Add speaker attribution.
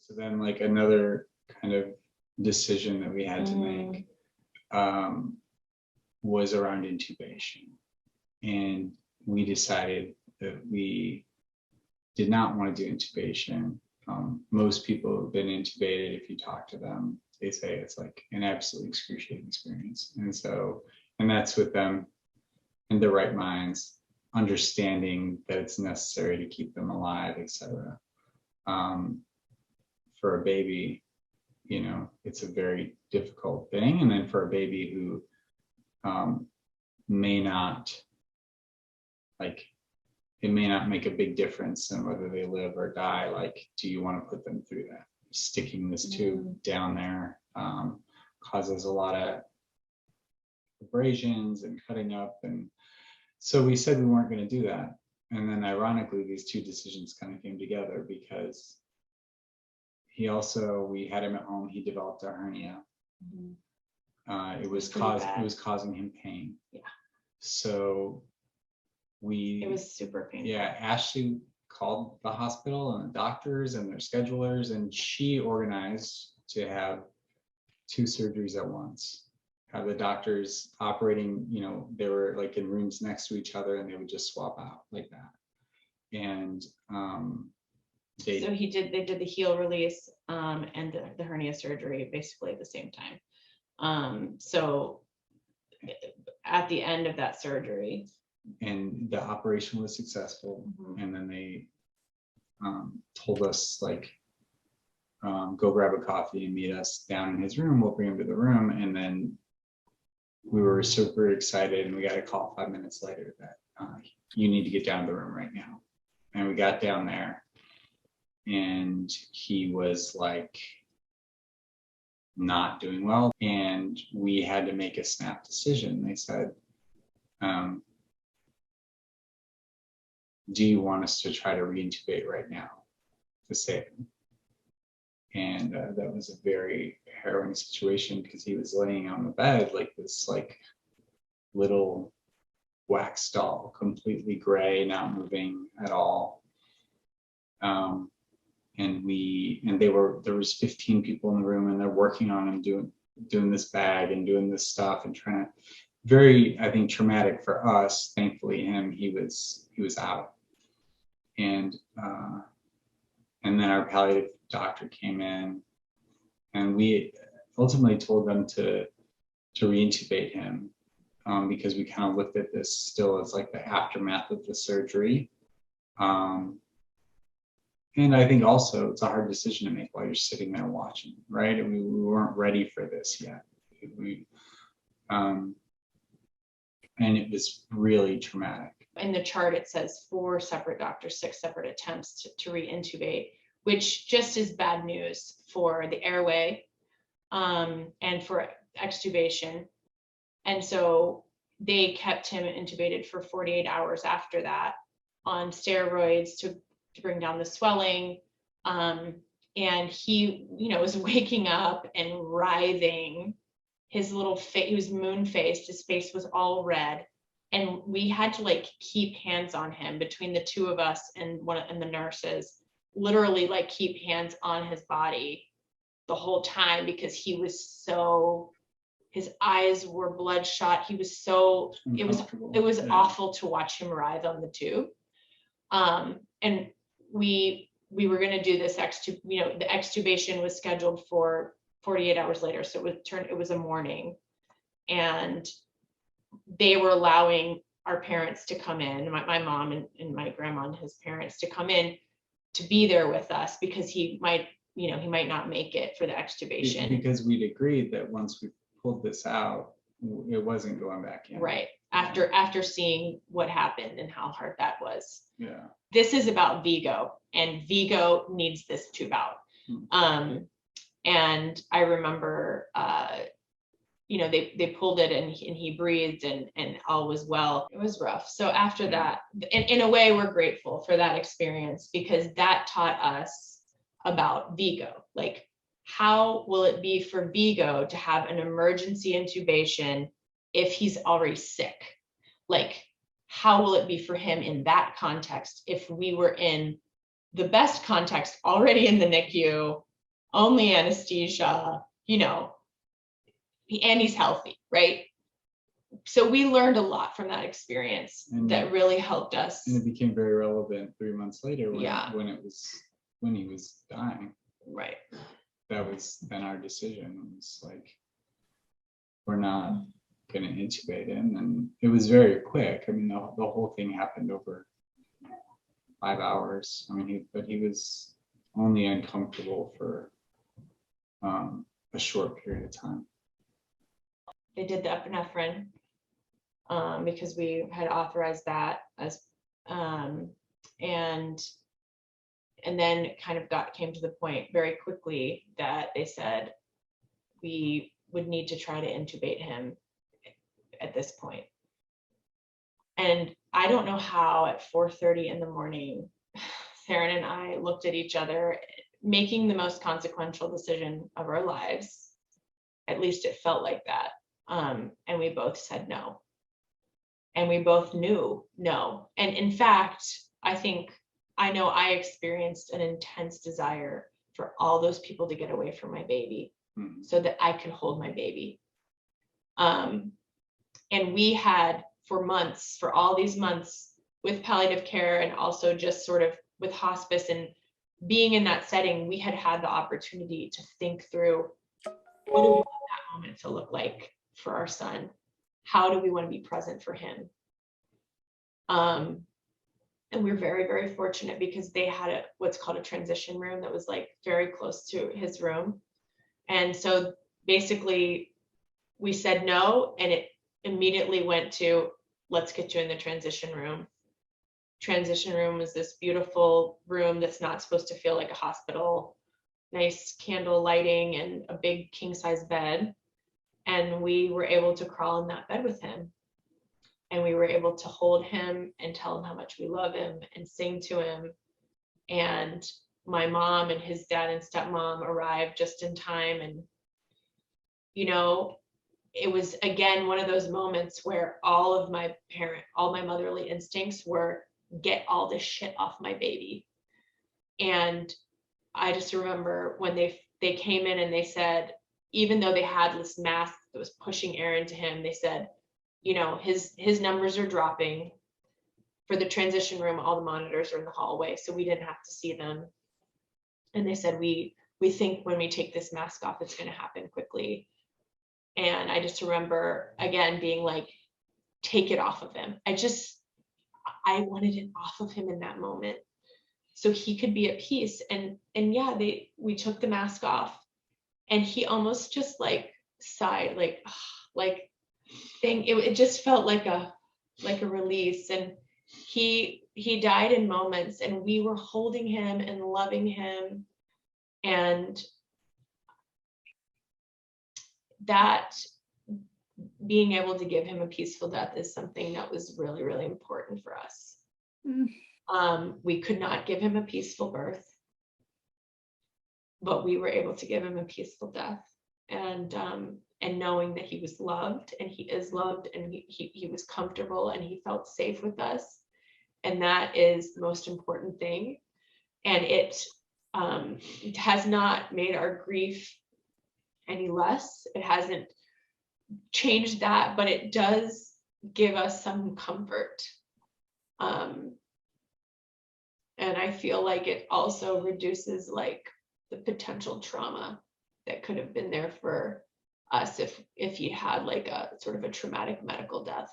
Speaker 1: So then like another kind of decision that we had to make was around intubation. And we decided that we did not want to do intubation. Most people who've been intubated, if you talk to them, they say it's like an absolutely excruciating experience. And so, and that's with them in their right minds, understanding that it's necessary to keep them alive, etc. For a baby, you know, it's a very difficult thing. And then for a baby who may not, like, it may not make a big difference in whether they live or die. Like, do you want to put them through that? Sticking this tube down there causes a lot of abrasions and cutting up. And so we said we weren't going to do that. And then ironically, these two decisions kind of came together because we had him at home, he developed a hernia. It was causing him pain. Yeah. So it was super painful. Yeah, Ashley called the hospital and the doctors and their schedulers, and she organized to have 2 surgeries at once. Have the doctors operating, you know, they were like in rooms next to each other and they would just swap out like that. And they did the heel release and the hernia surgery basically at the same time. So at the end of that surgery, and the operation was successful. And then they told us, like, go grab a coffee and meet us down in his room. We'll bring him to the room. And then we were super excited, and we got a call 5 minutes later that you need to get down to the room right now. And we got down there, and he was like not doing well, and we had to make a snap decision. They said, do you want us to try to re-intubate right now to save him? And that was a very harrowing situation because he was laying on the bed like this, like, little wax doll, completely gray, not moving at all. And there was 15 people in the room, and they're working on him, doing this bag and doing this stuff and trying to, very, I think, traumatic for us. Thankfully, he was out. And then our palliative doctor came in, and we ultimately told them to re-intubate him because we kind of looked at this still as like the aftermath of the surgery. And I think also it's a hard decision to make while you're sitting there watching, right? And we weren't ready for this yet. And it was really traumatic. In the chart, it says 4 separate doctors, 6 separate attempts to re-intubate, which just is bad news for the airway and for extubation. And so they kept him intubated for 48 hours after that on steroids to bring down the swelling. And he, was waking up and writhing. His little face, he was moon-faced, his face was all red. And we had to like keep hands on him between the 2 of us and the nurses, literally like keep hands on his body the whole time because he was his eyes were bloodshot. He was it was awful to watch him writhe on the tube. And we were going to do this the extubation was scheduled for 48 hours later. So it was a morning, and they were allowing our parents to come in, my mom and my grandma and his parents to come in to be there with us because he might not make it for the extubation. Because we'd agreed that once we pulled this out, it wasn't going back in. Right. After seeing what happened and how hard that was. Yeah. This is about Vigo, and Vigo needs this tube out. And I remember, they pulled it and he breathed and all was well. It was rough. So after that, in a way, we're grateful for that experience because that taught us about Vigo. Like, how will it be for Vigo to have an emergency intubation if he's already sick? Like, how will it be for him in that context if we were in the best context already in the NICU only anesthesia, and he's healthy, right? So we learned a lot from that experience that really helped us.
Speaker 2: And it became very relevant 3 months later when he was dying.
Speaker 1: Right.
Speaker 2: That was then our decision. It was like, we're not going to intubate him. And it was very quick. I mean, the whole thing happened over 5 hours. I mean, but he was only uncomfortable for a short period of time.
Speaker 1: They did the epinephrine because we had authorized that as, and then it kind of came to the point very quickly that they said we would need to try to intubate him at this point. And I don't know how at 4:30 in the morning, Theron and I looked at each other, making the most consequential decision of our lives. At least it felt like that. And we both said no. And we both knew no. And in fact, I know I experienced an intense desire for all those people to get away from my baby so that I could hold my baby. And we had for all these months with palliative care and also just sort of with hospice and being in that setting, we had the opportunity to think through, what do we want that moment to look like for our son? How do we want to be present for him? And we're very, very fortunate because they had what's called a transition room that was like very close to his room. And so basically we said no, and it immediately went to, let's get you in the transition room. Transition room is this beautiful room that's not supposed to feel like a hospital, nice candle lighting and a big king size bed. And we were able to crawl in that bed with him. And we were able to hold him and tell him how much we love him and sing to him. And my mom and his dad and stepmom arrived just in time. And, it was, again, one of those moments where all my motherly instincts were, get all this shit off my baby. And I just remember when they came in and they said, even though they had this mask that was pushing air into him, they said, his numbers are dropping. For the transition room, all the monitors are in the hallway, so we didn't have to see them. And they said, we think when we take this mask off, it's going to happen quickly. And I just remember, again, being like, take it off of him. I wanted it off of him in that moment so he could be at peace. And yeah, we took the mask off and he almost just like sighed, like thing. It just felt like a release. And he died in moments, and we were holding him and loving him. And that being able to give him a peaceful death is something that was really, really important for us. We could not give him a peaceful birth, but we were able to give him a peaceful death. And knowing that he was loved, and he is loved, and he was comfortable, and he felt safe with us. And that is the most important thing. And it has not made our grief any less. It hasn't changed that, but it does give us some comfort. And I feel like it also reduces like the potential trauma that could have been there for us if he had like a sort of a traumatic medical death.